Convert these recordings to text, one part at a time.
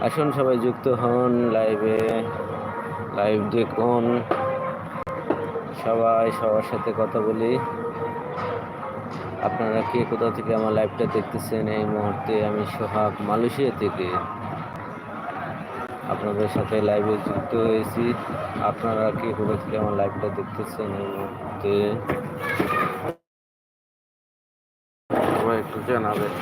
আসুন সবাই যুক্ত হন লাইভ দেখুন, সবাই সবার সাথে কথা বলি। আপনারা কে কোথা থেকে আমার লাইভটা দেখতেছেন? এই মুহূর্তে আমি সোহাগ মালয়েশিয়া থেকে আপনাদের সাথে লাইভে যুক্ত হয়েছি। আপনারা কে কোথা থেকে আমার লাইভটা দেখতেছেন এই মুহূর্তে সবাই একটু জানাবেন।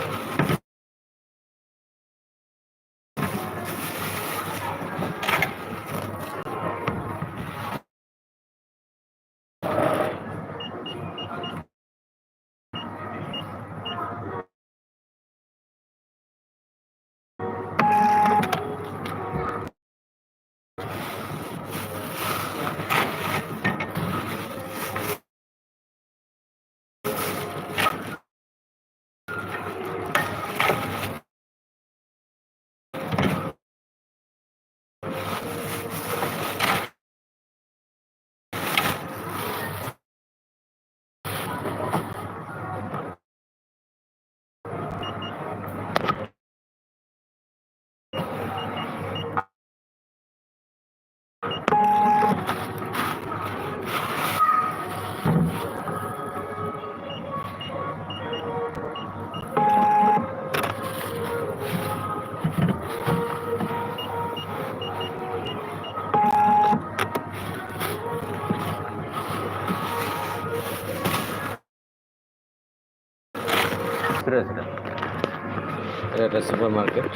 এটা সুপার মার্কেট,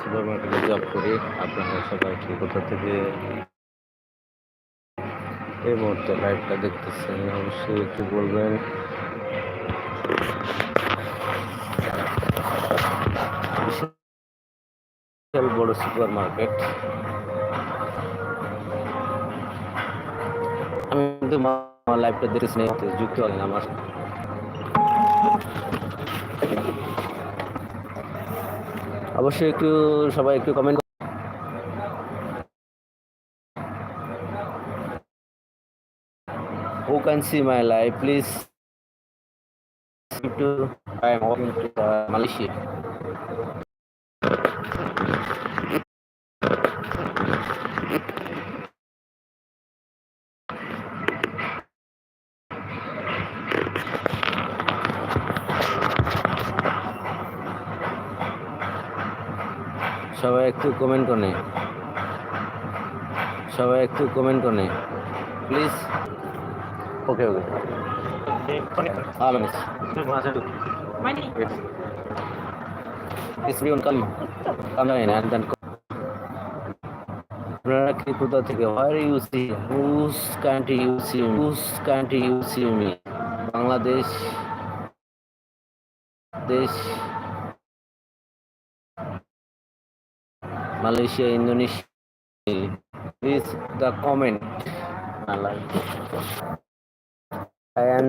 সুপার মার্কেটে জব করি। আপনারা সবাই কি কোথা থেকে এই মুহূর্তে লাইভটা দেখতেছেন অবশ্যই একটু বলবেন। বিশাল বড় সুপার মার্কেট। আমি কিন্তু লাইভটা দেখতেছি যুক্ত হলেন আমার। অবশ্যই একটু সবাই একটু comment. Who can see my live, please? I am walking to Malaysia. সবাই একটু কমেন্ট করে, প্লিজ। ওকে ওকে। আপনারা কি কোথা থেকে? Where you see? Whose country you see? Whose country you see me? Bangladesh, দেশ, Malaysia, Indonesia. Please the comment. I am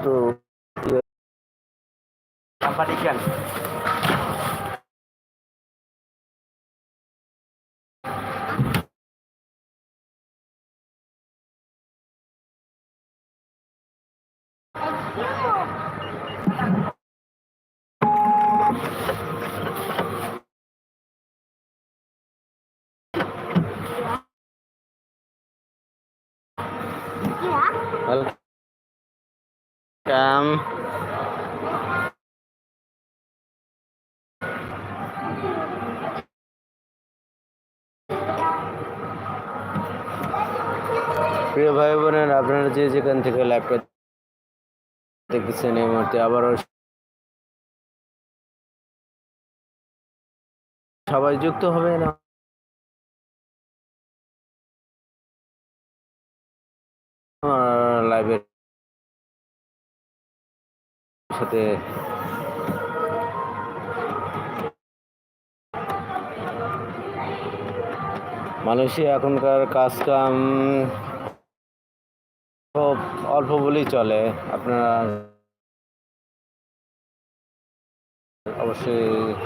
to somebody can. Welcome. প্রিয় ভাই বোনের, আপনারা যে যেখান থেকে লাইভটা দেখতেছেন এই মুহূর্তে আবারও সবাই যুক্ত হবে না লাইভের সাথে। মালয়েশিয়া এখনকার কাজ কাম খুব অল্প বলেই চলে। আপনারা অবশ্যই